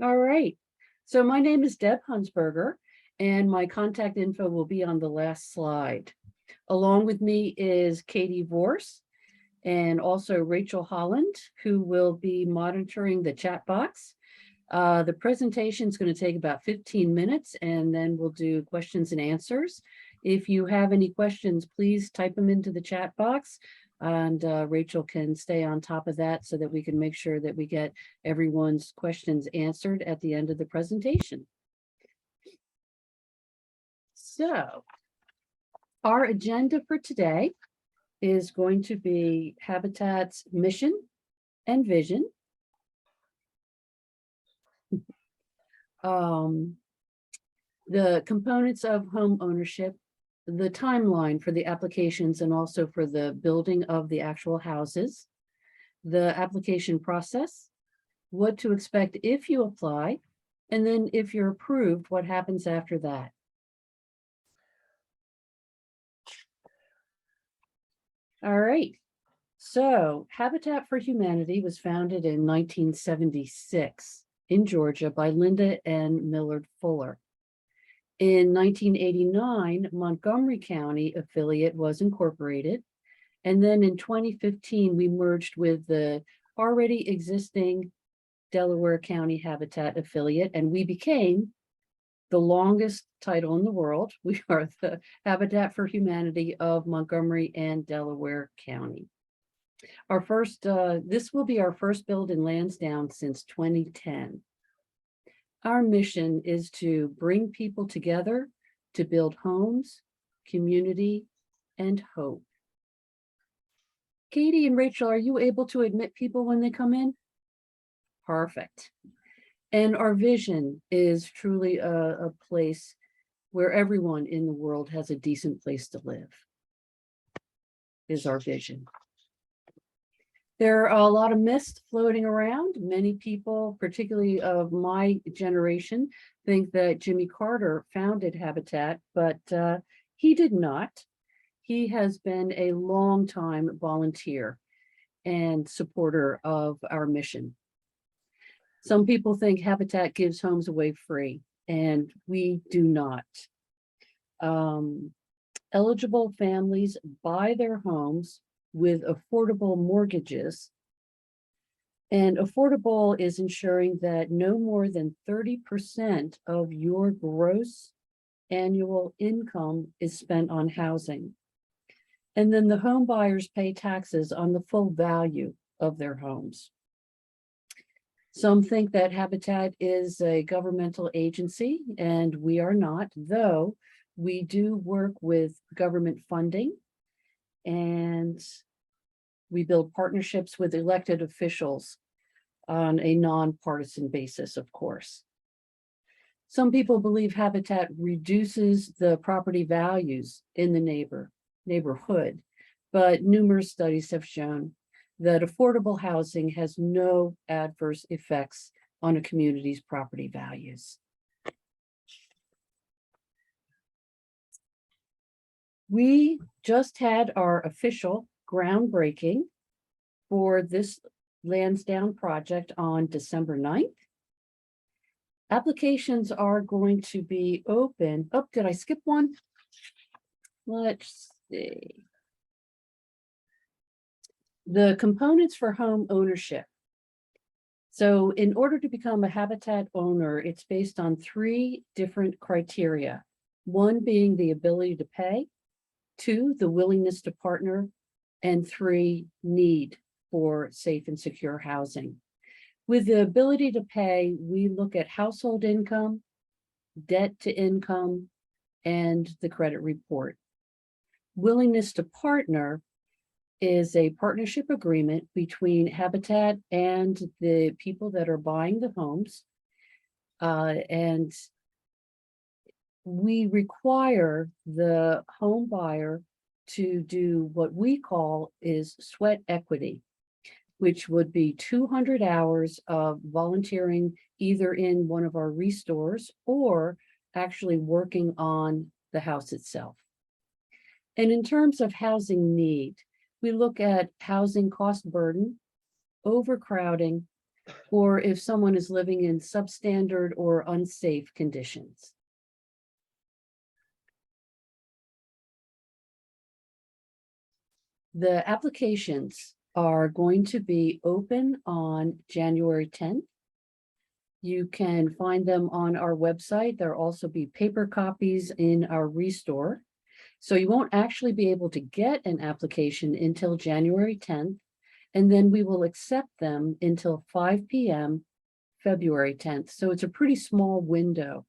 All right. So my name is Deb Hunsberger, and my contact info will be on the last slide. Along with me is Katie Vorse and also Rachel Holland, who will be monitoring the chat box. The presentation is going to take about 15 minutes, and then we'll do questions and answers. If you have any questions, please type them into the chat box, and Rachel can stay on top of that so that we can make sure that we get everyone's questions answered at the end of the presentation. So, our agenda for today is going to be Habitat's mission and vision. The components of home ownership, the timeline for the applications and also for the building of the actual houses, the application process, what to expect if you apply, and then if you're approved, what happens after that. All right. So Habitat for Humanity was founded in 1976 in Georgia by Linda and Millard Fuller. In 1989, Montgomery County affiliate was incorporated. And then in 2015, we merged with the already existing Delaware County Habitat affiliate, and we became the longest title in the world. We are the Habitat for Humanity of Montgomery and Delaware County. Our first, this will be our first build in Lansdowne since 2010. Our mission is to bring people together to build homes, community, and hope. Katie and Rachel, are you able to admit people when they come in? Perfect. And our vision is truly a place where everyone in the world has a decent place to live, is our vision. There are a lot of myths floating around. Many people, particularly of my generation, think that Jimmy Carter founded Habitat, but he did not. He has been a long-time volunteer and supporter of our mission. Some people think Habitat gives homes away free, and we do not. Eligible families buy their homes with affordable mortgages. And affordable is ensuring that no more than 30% of your gross annual income is spent on housing. And then the home buyers pay taxes on the full value of their homes. Some think that Habitat is a governmental agency, and we are not, though we do work with government funding, and we build partnerships with elected officials on a nonpartisan basis, of course. Some people believe Habitat reduces the property values in the neighborhood, but numerous studies have shown that affordable housing has no adverse effects on a community's property values. We just had our official groundbreaking for this Lansdowne project on December 9th. Applications are going to be open. Oh, did I skip one? Let's see. The components for home ownership. So in order to become a Habitat owner, it's based on 3 different criteria. 1 being the ability to pay, 2, the willingness to partner, and 3, need for safe and secure housing. With the ability to pay, we look at household income, debt to income, and the credit report. Willingness to partner is a partnership agreement between Habitat and the people that are buying the homes. And we require the home buyer to do what we call is sweat equity, which would be 200 hours of volunteering either in one of our restores or actually working on the house itself. And in terms of housing need, we look at housing cost burden, overcrowding, or if someone is living in substandard or unsafe conditions. The applications are going to be open on January 10th. You can find them on our website. There'll also be paper copies in our restore. So you won't actually be able to get an application until January 10th, and then we will accept them until 5 p.m. February 10th. So it's a pretty small window.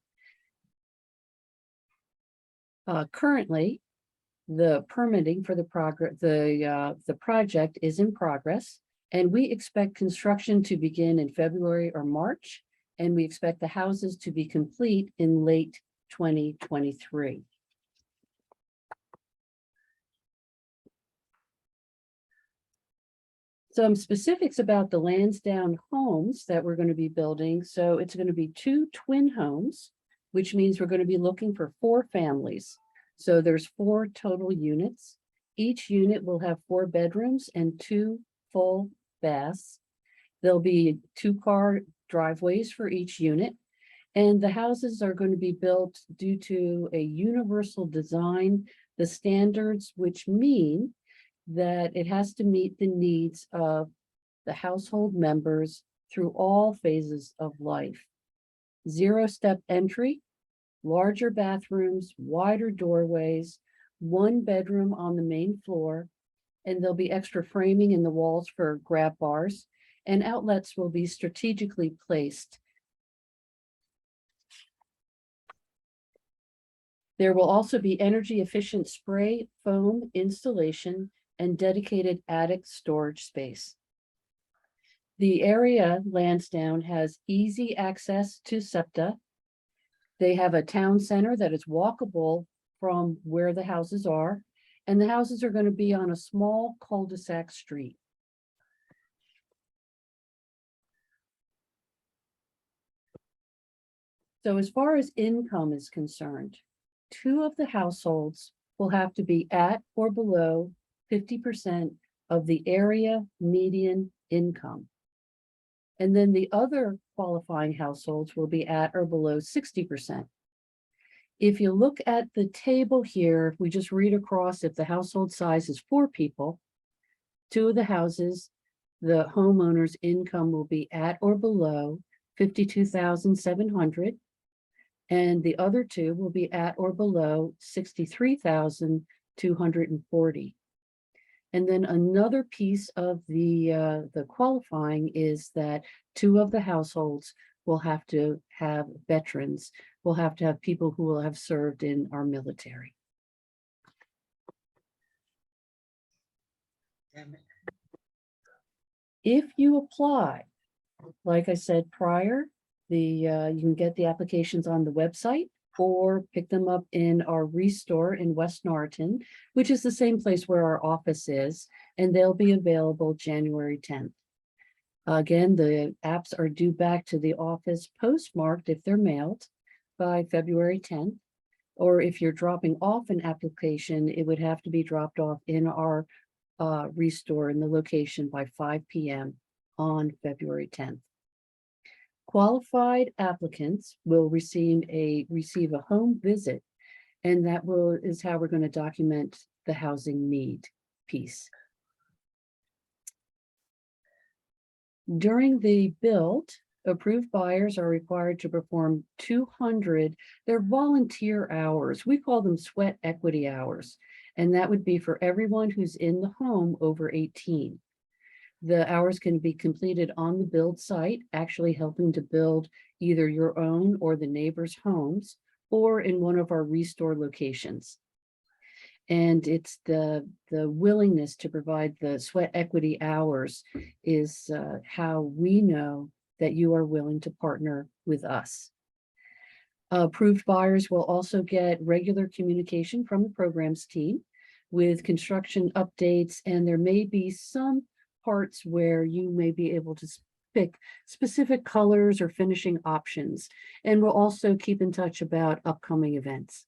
Currently, the permitting for the project is in progress, and we expect construction to begin in February or March, and we expect the houses to be complete in late 2023. Some specifics about the Lansdowne homes that we're going to be building. So it's going to be 2 twin homes, which means we're going to be looking for 4 families. So there's 4 total units. Each unit will have 4 bedrooms and 2 full baths. There'll be 2-car driveways for each unit. And the houses are going to be built due to a universal design, the standards, which mean that it has to meet the needs of the household members through all phases of life. 0-step entry, larger bathrooms, wider doorways, 1 bedroom on the main floor, and there'll be extra framing in the walls for grab bars, and outlets will be strategically placed. There will also be energy efficient spray foam installation and dedicated attic storage space. The area, Lansdowne, has easy access to SEPTA. They have a town center that is walkable from where the houses are, and the houses are going to be on a small cul-de-sac street. So as far as income is concerned, 2 of the households will have to be at or below 50% of the area median income. And then the other qualifying households will be at or below 60%. If you look at the table here, if we just read across, if the household size is 4 people, 2 of the houses, the homeowner's income will be at or below $52,700, and the other 2 will be at or below $63,240. And then another piece of the qualifying is that 2 of the households will have to have veterans, will have to have people who will have served in our military. If you apply, like I said prior, you can get the applications on the website or pick them up in our restore in West Norriton, which is the same place where our office is, and they'll be available January 10th. Again, the apps are due back to the office postmarked if they're mailed by February 10th, or if you're dropping off an application, it would have to be dropped off in our restore in the location by 5 p.m. on February 10th. Qualified applicants will receive a home visit, and that is how we're going to document the housing need piece. During the build, approved buyers are required to perform 200, they're volunteer hours. We call them sweat equity hours, and that would be for everyone who's in the home over 18. The hours can be completed on the build site, actually helping to build either your own or the neighbor's homes, or in one of our restore locations. And it's the willingness to provide the sweat equity hours is how we know that you are willing to partner with us. Approved buyers will also get regular communication from the programs team with construction updates, and there may be some parts where you may be able to pick specific colors or finishing options, and we'll also keep in touch about upcoming events.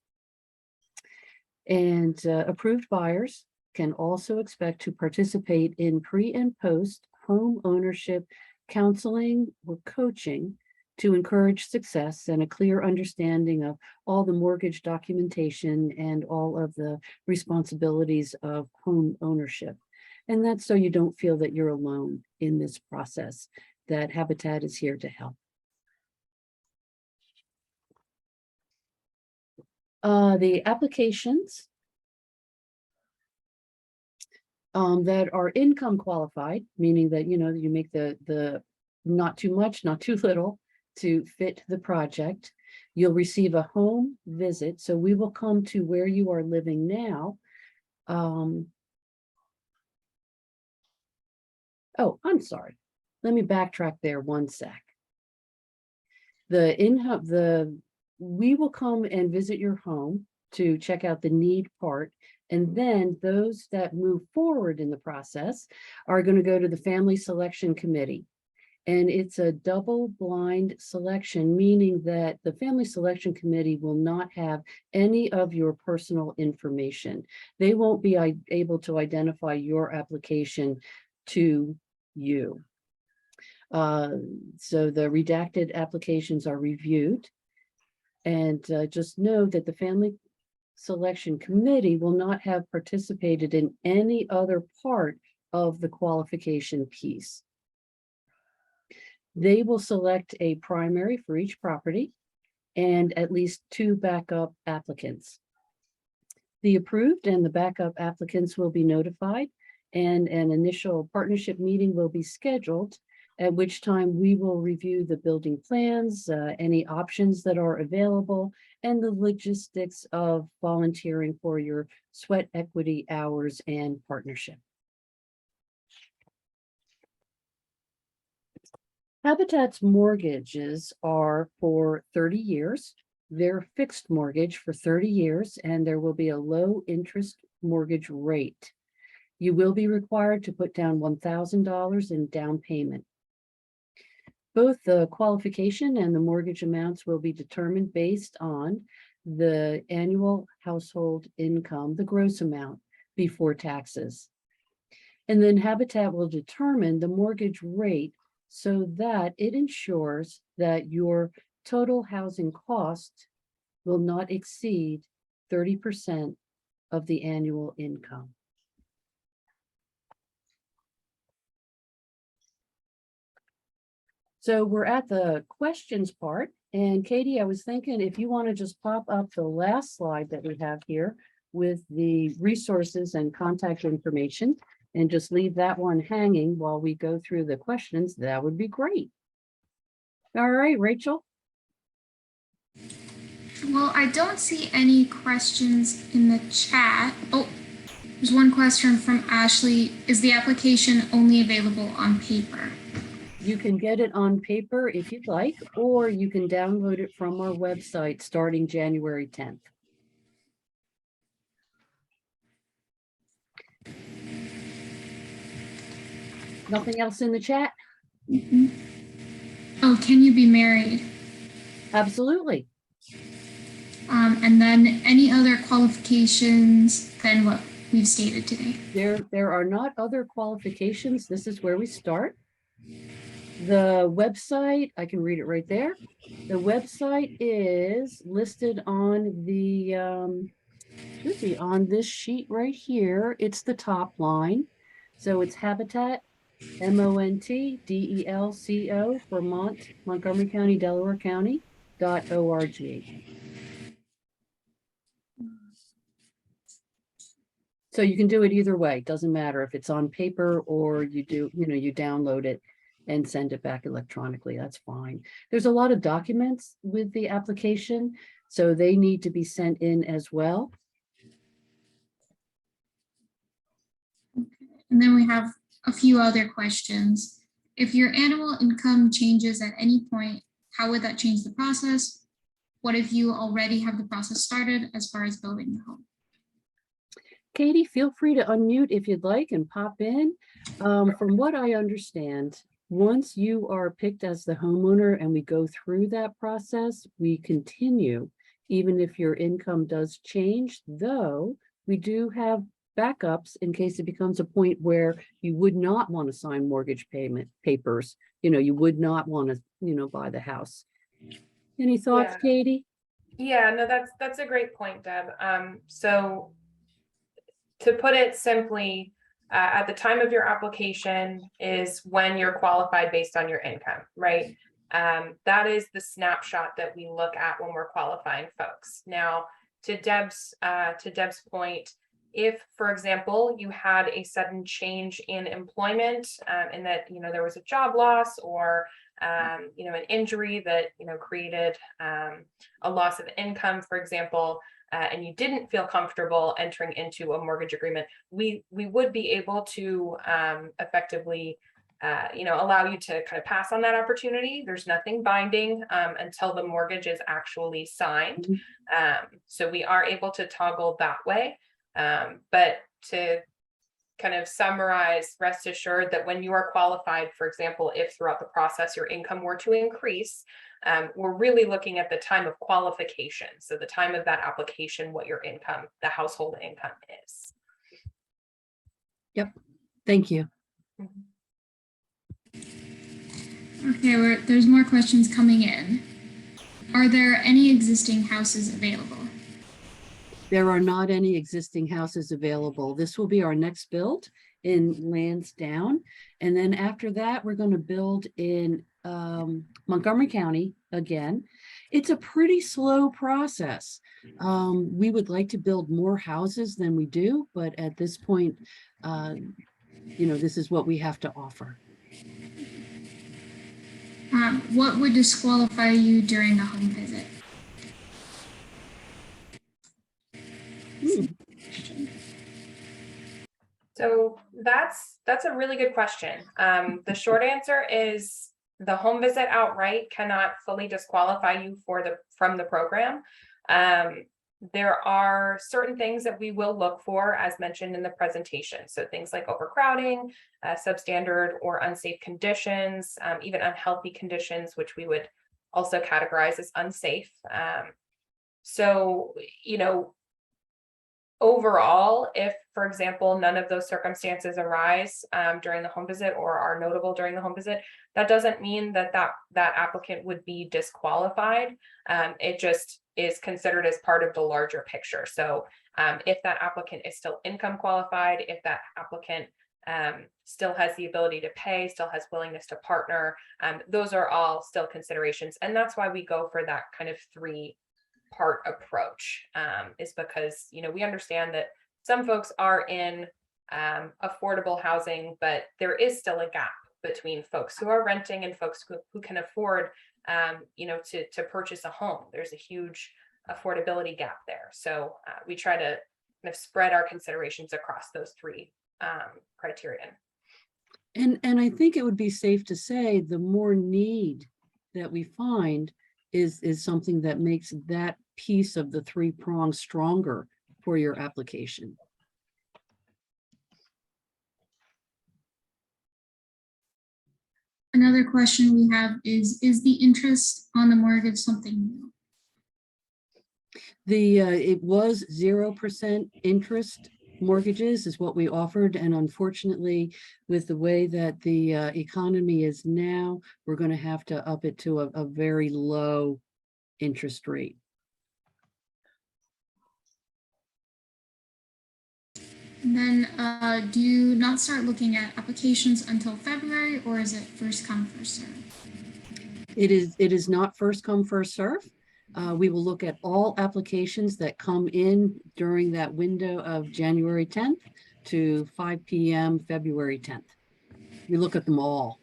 And approved buyers can also expect to participate in pre and post home ownership counseling or coaching to encourage success and a clear understanding of all the mortgage documentation and all of the responsibilities of home ownership. And that's so you don't feel that you're alone in this process, that Habitat is here to help. The applications that are income qualified, meaning that, you make the not too much, not too little to fit the project. You'll receive a home visit. So we will come to where you are living now. Oh, I'm sorry. Let me backtrack there one sec. We will come and visit your home to check out the need part. And then those that move forward in the process are going to go to the Family Selection Committee. And it's a double-blind selection, meaning that the Family Selection Committee will not have any of your personal information. They won't be able to identify your application to you. So the redacted applications are reviewed. And just know that the Family Selection Committee will not have participated in any other part of the qualification piece. They will select a primary for each property and at least 2 backup applicants. The approved and the backup applicants will be notified, and an initial partnership meeting will be scheduled, at which time we will review the building plans, any options that are available, and the logistics of volunteering for your sweat equity hours and partnership. Habitat's mortgages are for 30 years. They're fixed mortgage for 30 years, and there will be a low interest mortgage rate. You will be required to put down $1,000 in down payment. Both the qualification and the mortgage amounts will be determined based on the annual household income, the gross amount before taxes. And then Habitat will determine the mortgage rate so that it ensures that your total housing cost will not exceed 30% of the annual income. So we're at the questions part. And Katie, I was thinking if you want to just pop up the last slide that we have here with the resources and contact information, and just leave that one hanging while we go through the questions, that would be great. All right, Rachel. Well, I don't see any questions in the chat. Oh, there's one question from Ashley. Is the application only available on paper? You can get it on paper if you'd like, or you can download it from our website starting January 10th. Nothing else in the chat? Mm-hmm. Oh, can you be married? Absolutely. And then any other qualifications than what we've stated today? There are not other qualifications. This is where we start. The website, I can read it right there. The website is listed on the, should be on this sheet right here. It's the top line. So it's Habitat, MontDelco for Montgomery County, Delaware County .org. So you can do it either way. It doesn't matter if it's on paper or you do, you download it and send it back electronically. That's fine. There's a lot of documents with the application, so they need to be sent in as well. And then we have a few other questions. If your annual income changes at any point, how would that change the process? What if you already have the process started as far as building the home? Katie, feel free to unmute if you'd like and pop in. From what I understand, once you are picked as the homeowner and we go through that process, we continue, even if your income does change, though we do have backups in case it becomes a point where you would not want to sign mortgage payment papers. You would not want to, buy the house. Any thoughts, Yeah. Katie? Yeah, no, that's a great point, Deb. So to put it simply, at the time of your application is when you're qualified based on your income, right? That is the snapshot that we look at when we're qualifying folks. Now, to Deb's point, if, for example, you had a sudden change in employment, and that there was a job loss or an injury that created a loss of income, for example, and you didn't feel comfortable entering into a mortgage agreement, we would be able to effectively allow you to kind of pass on that opportunity. There's nothing binding until the mortgage is actually signed. So we are able to toggle that way. But to kind of summarize, rest assured that when you are qualified, for example, if throughout the process your income were to increase, we're really looking at the time of qualification. So the time of that application, what your income, the household income is. Yep. Thank you. Okay, there's more questions coming in. Are there any existing houses available? There are not any existing houses available. This will be our next build in Lansdowne. And then after that, we're going to build in Montgomery County again. It's a pretty slow process. We would like to build more houses than we do, but at this point, this is what we have to offer. What would disqualify you during the home visit? So that's a really good question. The short answer is the home visit outright cannot fully disqualify you from the program. There are certain things that we will look for, as mentioned in the presentation. So things like overcrowding, substandard or unsafe conditions, even unhealthy conditions, which we would also categorize as unsafe. So, overall, if, for example, none of those circumstances arise during the home visit or are notable during the home visit, that doesn't mean that applicant would be disqualified. It just is considered as part of the larger picture. So if that applicant is still income qualified, if that applicant still has the ability to pay, still has willingness to partner, those are all still considerations. And that's why we go for that kind of three-part approach, is because we understand that some folks are in affordable housing, but there is still a gap between folks who are renting and folks who can afford to purchase a home. There's a huge affordability gap there. So we try to kind of spread our considerations across those three criterion. And I think it would be safe to say the more need that we find is something that makes that piece of the three prongs stronger for your application. Another question we have is the interest on the mortgage something new? It was 0% interest mortgages is what we offered. And unfortunately, with the way that the economy is now, we're going to have to up it to a very low interest rate. And then do you not start looking at applications until February, or is it first come, first serve? It is not first come, first serve. We will look at all applications that come in during that window of January 10th to 5 p.m. February 10th. We look at them all.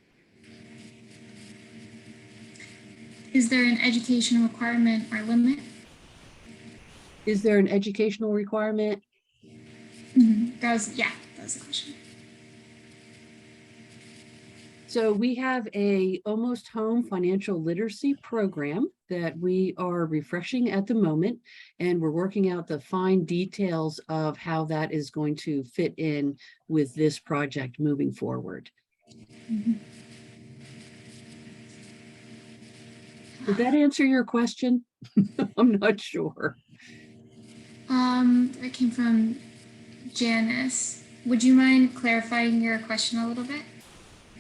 Is there an education requirement or limit? Is there an educational requirement? That was the question. So we have a almost home financial literacy program that we are refreshing at the moment, and we're working out the fine details of how that is going to fit in with this project moving forward. Did that answer your question? I'm not sure. That came from Janice, would you mind clarifying your question a little bit?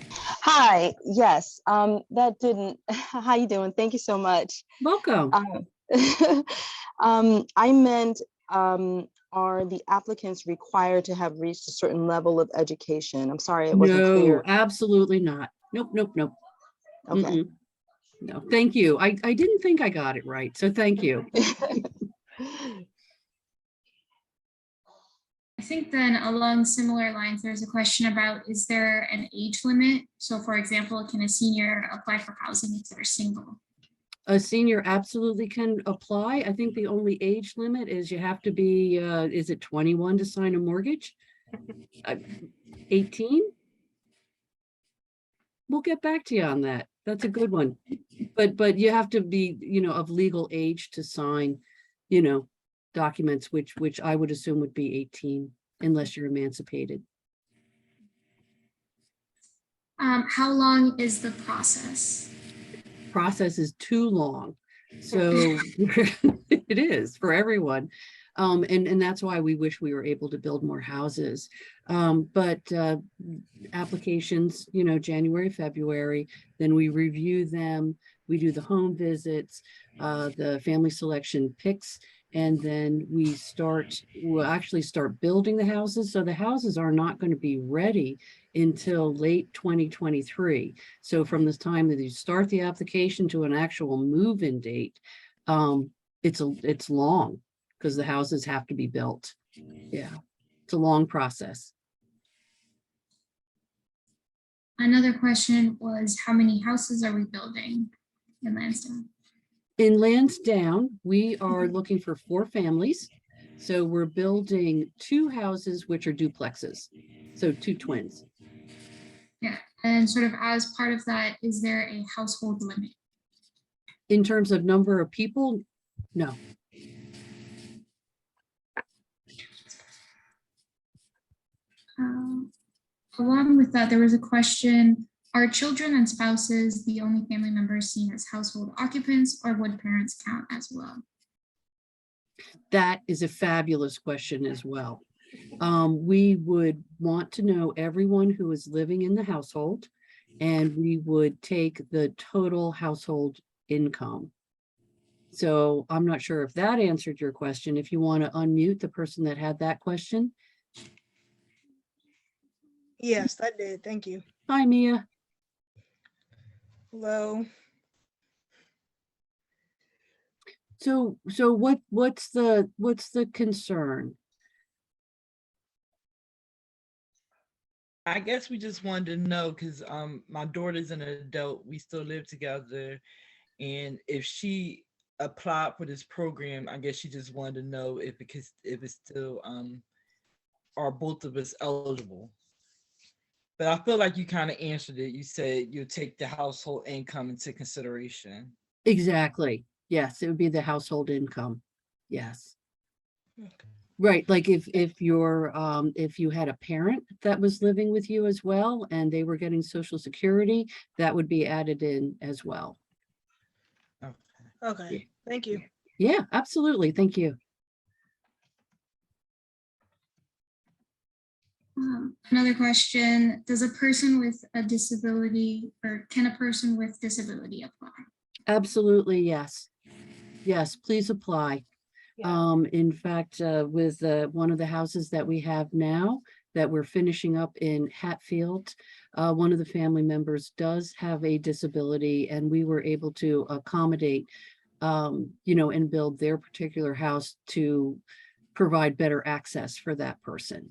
Hi, yes, that didn't, how you doing? Thank you so much. Welcome. I meant, are the applicants required to have reached a certain level of education? I'm sorry, it wasn't No, clear. absolutely not. Nope, nope, nope. Okay. Mm-mm. No, thank you. I didn't think I got it right, so thank you. I think then along similar lines, there's a question about, is there an age limit? So for example, can a senior apply for housing if they're single? A senior absolutely can apply. I think the only age limit is you have to be, is it 21 to sign a mortgage? 18? We'll get back to you on that. That's a good one. But you have to be, of legal age to sign, documents, which I would assume would be 18, unless you're emancipated. How long is the process? Process is too long. So it is for everyone. And that's why we wish we were able to build more houses. But applications, January, February, then we review them. We do the home visits, the family selection picks, and then we'll actually start building the houses. So the houses are not going to be ready until late 2023. So from the time that you start the application to an actual move-in date, it's long because the houses have to be built. Yeah, it's a long process. Another question was, how many houses are we building in Lansdowne? In Lansdowne, we are looking for 4 families. So we're building 2 houses, which are duplexes. So 2 twins. Yeah, and sort of as part of that, is there a household limit? In terms of number of people, no. Along with that, there was a question, are children and spouses the only family members seen as household occupants, or would parents count as well? That is a fabulous question as well. We would want to know everyone who is living in the household, and we would take the total household income. So I'm not sure if that answered your question. If you want to unmute the person that had that question. Yes, that did. Thank you. Hi, Mia. Hello. So what's the concern? I guess we just wanted to know because my daughter's an adult. We still live together, and if she applied for this program, I guess she just wanted to know if it's still are both of us eligible. But I feel like you kind of answered it. You said you'll take the household income into consideration. Exactly. Yes, it would be the household income. Yes. Okay. Right. Like if you had a parent that was living with you as well and they were getting Social Security, that would be added in as well. Okay. Thank you. Yeah, absolutely. Thank you. Another question, does a person with a disability, or can a person with disability apply? Absolutely. Yes. Yes, please apply. Yeah. In fact, with one of the houses that we have now that we're finishing up in Hatfield, one of the family members does have a disability, and we were able to accommodate, and build their particular house to provide better access for that person.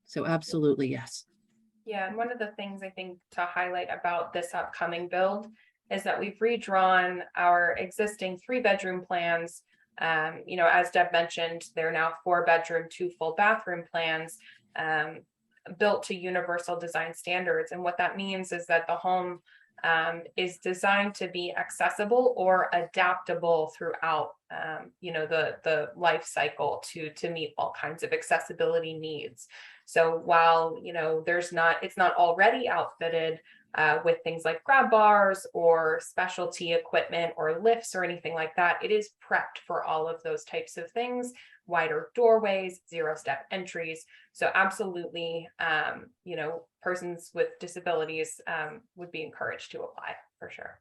So absolutely, yes. Yeah, and one of the things I think to highlight about this upcoming build is that we've redrawn our existing 3-bedroom plans. As Deb mentioned, they're now 4-bedroom, 2 full bathroom plans, built to universal design standards. And what that means is that the home is designed to be accessible or adaptable throughout, the life cycle to meet all kinds of accessibility needs. So while, it's not already outfitted with things like grab bars or specialty equipment or lifts or anything like that. It is prepped for all of those types of things, wider doorways, 0-step entries. So absolutely, persons with disabilities would be encouraged to apply for sure.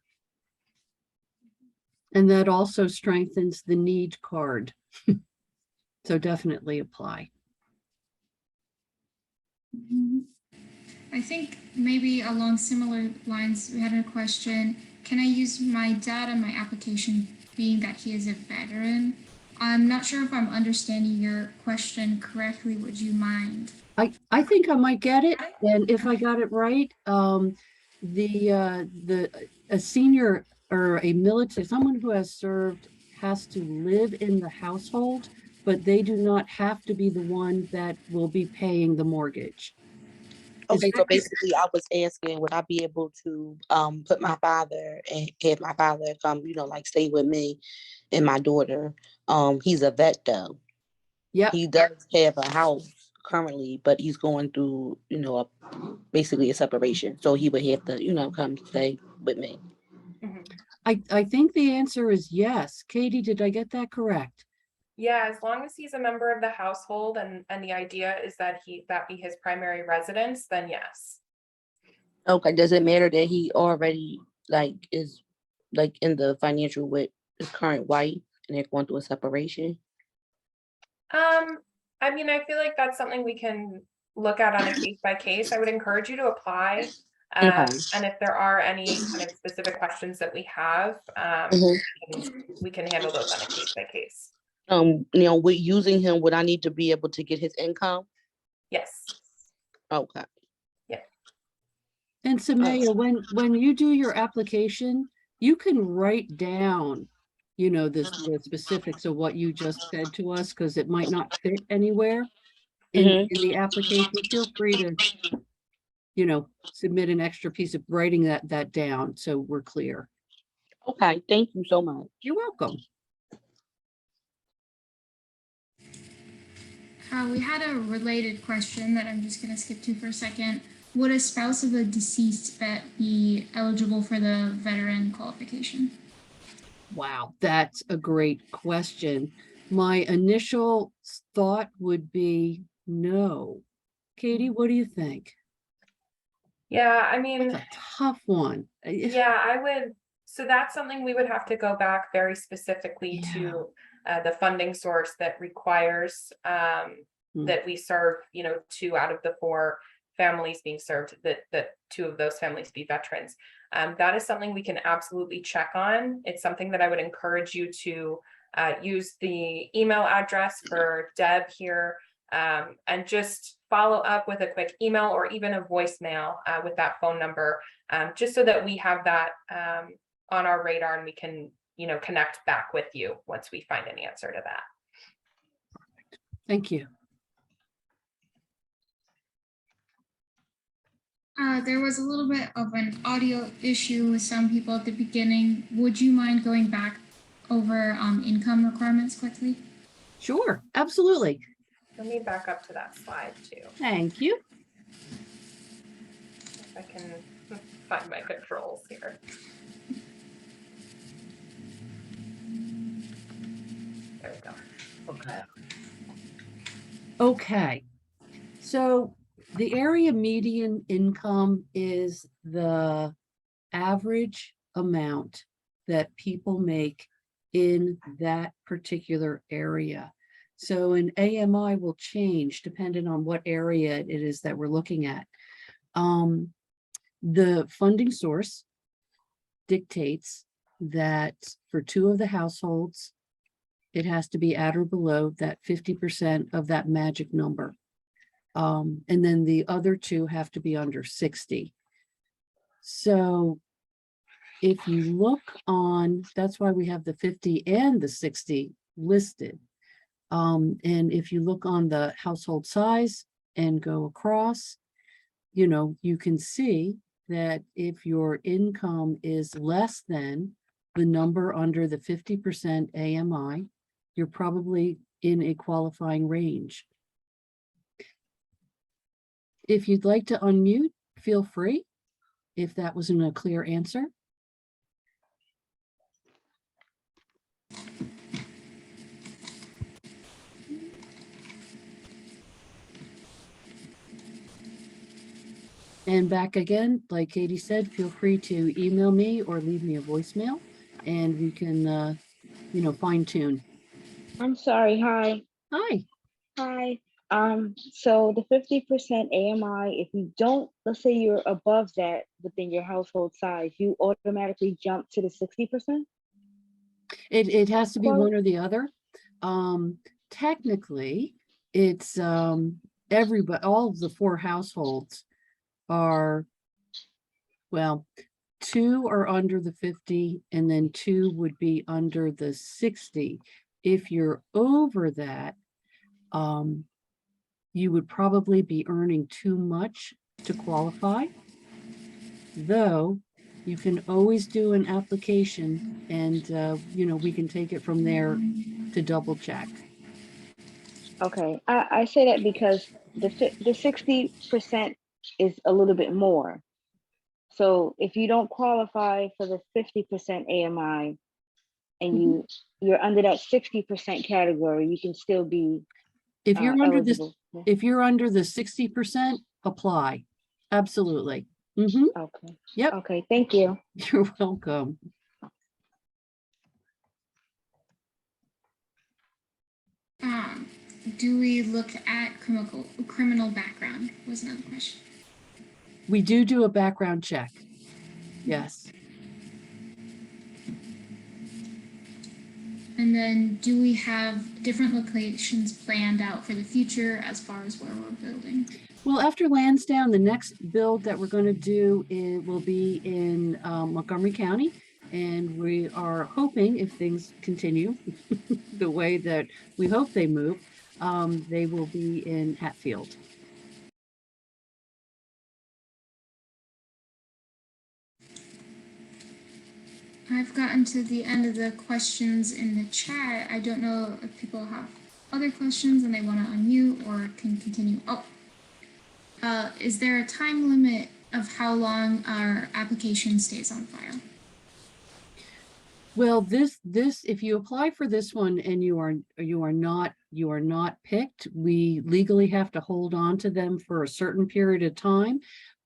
And that also strengthens the need card. So definitely apply. I think maybe along similar lines, we had a question. Can I use my dad on my application, being that he is a veteran? I'm not sure if I'm understanding your question correctly. Would you mind? I think I might get it, and if I got it right, a senior or a military, someone who has served has to live in the household, but they do not have to be the one that will be paying the mortgage. Okay, so basically I was asking, would I be able to put my father and have my father come, like stay with me and my daughter? He's a vet though. Yep, He does have a house currently, but he's going through, basically a separation. So he would have to, come stay with me. I think the answer is yes. Katie, did I get that correct? Yeah, as long as he's a member of the household and the idea is that that be his primary residence, then yes. Okay, does it matter that he already is in the financial with his current wife and they're going through a separation? I feel like that's something we can look at on a case by case. I would encourage you to apply. Okay. And if there are any kind of specific questions that we have, we can handle those on a case by case. With using him, would I need to be able to get his income? Yes. Okay. And Samaya, when you do your application, you can write down, the specifics of what you just said to us, because it might not fit anywhere in the application. Feel free to, submit an extra piece of writing that down so we're clear. Okay, thank you so much. You're welcome. We had a related question that I'm just going to skip to for a second. Would a spouse of a deceased vet be eligible for the veteran qualification? Wow, that's a great question. My initial thought would be no. Katie, what do you think? Yeah, It's a tough one. yeah, I would. So that's something we would have to go back very specifically to the funding source that requires that we serve, 2 out of the 4 families being served, that 2 of those families be veterans. That is something we can absolutely check on. It's something that I would encourage you to use the email address for Deb here and just follow up with a quick email or even a voicemail with that phone number, just so that we have that on our radar and we can, connect back with you once we find an answer to that. Thank you. There was a little bit of an audio issue with some people at the beginning. Would you mind going back over income requirements quickly? Sure, absolutely. Let me back up to that slide too. Thank you. If I can find my controls here. There we go. Okay. So the area median income is the average amount that people make in that particular area. So an AMI will change depending on what area it is that we're looking at. The funding source dictates that for 2 of the households, it has to be at or below that 50% of that magic number. And then the other 2 have to be under 60. So if you look on, that's why we have the 50 and the 60 listed. And if you look on the household size and go across, you can see that if your income is less than the number under the 50% AMI, you're probably in a qualifying range. If you'd like to unmute, feel free. if that wasn't a clear answer. And back again, like Katie said, feel free to email me or leave me a voicemail and we can, fine tune. I'm sorry. Hi. Hi. Hi. So the 50% AMI, if you don't, let's say you're above that within your household size, you automatically jump to the 60%? It has to be Well- one or the other. Technically, it's everybody, all of the 4 households are, well, 2 are under the 50 and then 2 would be under the 60. If you're over that, you would probably be earning too much to qualify. Though you can always do an application and, we can take it from there to double check. Okay, I say that because the 60% is a little bit more. So if you don't qualify for the 50% AMI and you're under that 60% category, you can still be If you're under this, eligible. if you're under the 60%, apply. Absolutely. Okay. Yep. Okay, thank you. You're welcome. Do we look at criminal background was another question. We do a background check. Yes. And then do we have different locations planned out for the future as far as where we're building? Well, after Lansdowne, the next build that we're going to do will be in Montgomery County. And we are hoping, if things continue the way that we hope they move, they will be in Hatfield. I've gotten to the end of the questions in the chat. I don't know if people have other questions and they want to unmute or can continue. Is there a time limit of how long our application stays on file? Well, this if you apply for this one and you are not picked, we legally have to hold on to them for a certain period of time,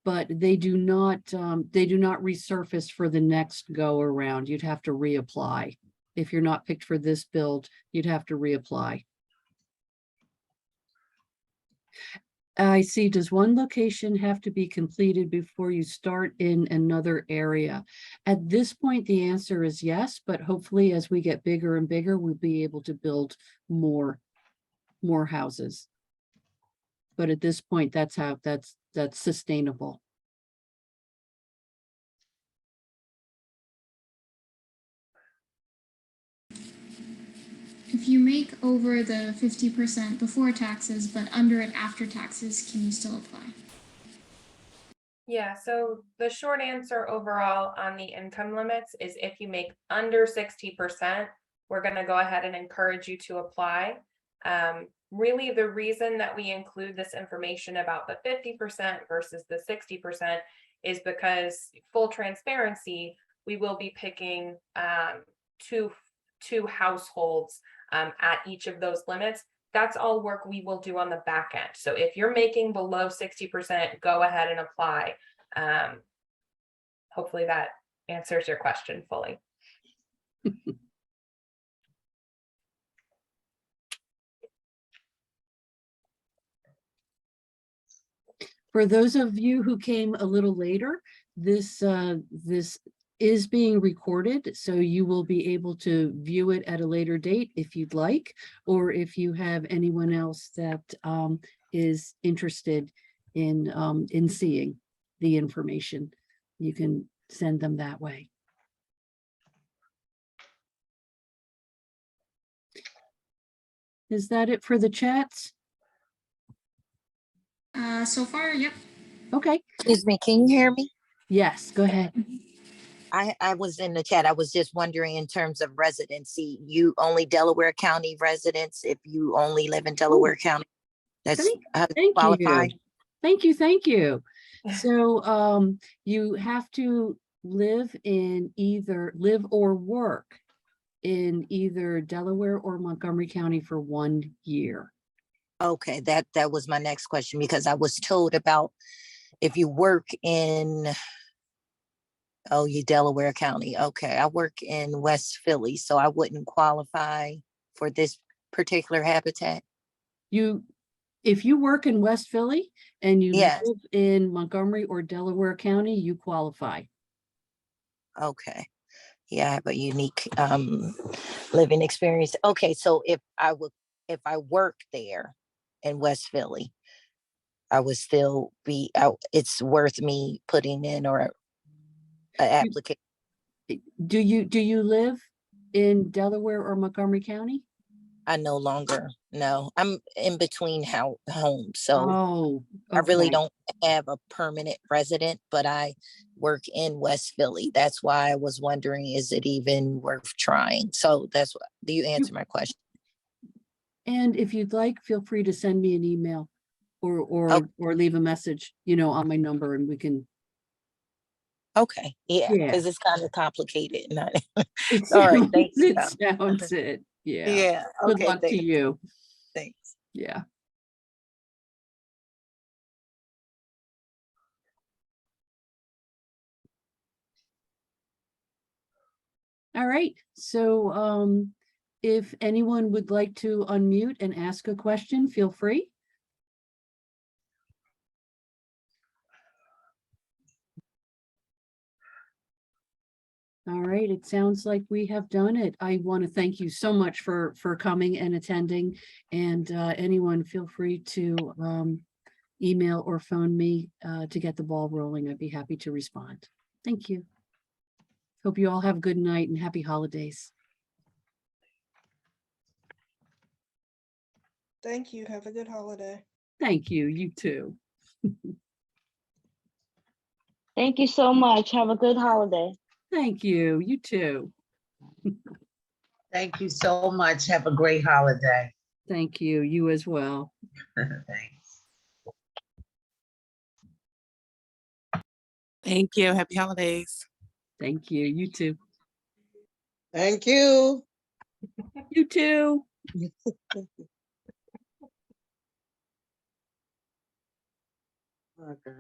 but they do not resurface for the next go around. You'd have to reapply. If you're not picked for this build, you'd have to reapply. I see. Does one location have to be completed before you start in another area? At this point, the answer is yes, but hopefully as we get bigger and bigger, we'll be able to build more houses. But at this point, that's sustainable. If you make over the 50% before taxes, but under it after taxes, can you still apply? Yeah, so the short answer overall on the income limits is if you make under 60%, we're going to go ahead and encourage you to apply. Really, the reason that we include this information about the 50% versus the 60% is because, full transparency, we will be picking two households at each of those limits. That's all work we will do on the back end. So if you're making below 60%, go ahead and apply. Hopefully that answers your question fully. For those of you who came a little later, this is being recorded, so you will be able to view it at a later date if you'd like, or if you have anyone else that is interested in seeing the information, you can send them that way. Is that it for the chats? So far, yep. Okay. Excuse me, can you hear me? Yes, go ahead. I was in the chat. I was just wondering, in terms of residency, you only Delaware County residents if you only live in Delaware County. That's Thank qualified. you. Thank you. So you have to live or work in either Delaware or Montgomery County for 1 year. Okay, that was my next question, because I was told about if you work in, oh, you Delaware County. Okay, I work in West Philly, so I wouldn't qualify for this particular habitat. If you work in West Philly and you Yes. live in Montgomery or Delaware County, you qualify. Okay. Yeah, I have a unique living experience. Okay, so if I work there in West Philly, I would still be out. It's worth me putting in or an application. Do you live in Delaware or Montgomery County? I no longer know. I'm in between homes, so Oh, I really okay. don't have a permanent resident, but I work in West Philly. That's why I was wondering, is it even worth trying? So that's what, do you answer my question? And if you'd like, feel free to send me an email or Oh, leave a message, on my number, and we can. okay. Yeah, Yeah. because it's kind of complicated. It All right. sounds, Thanks. it sounds it. Yeah. Yeah. Good Okay. luck to Thanks. you. Thanks. Yeah. All right. So if anyone would like to unmute and ask a question, feel free. All right, it sounds like we have done it. I want to thank you so much for coming and attending, and anyone feel free to email or phone me to get the ball rolling. I'd be happy to respond. Thank you. Hope you all have a good night and happy holidays. Thank you. Have a good holiday. Thank you. You too. Thank you so much. Have a good holiday. Thank you. You too. Thank you so much. Have a great holiday. Thank you. You as well. Thanks. Thank you. Happy holidays. Thank you. You too. Thank you. You too. Okay.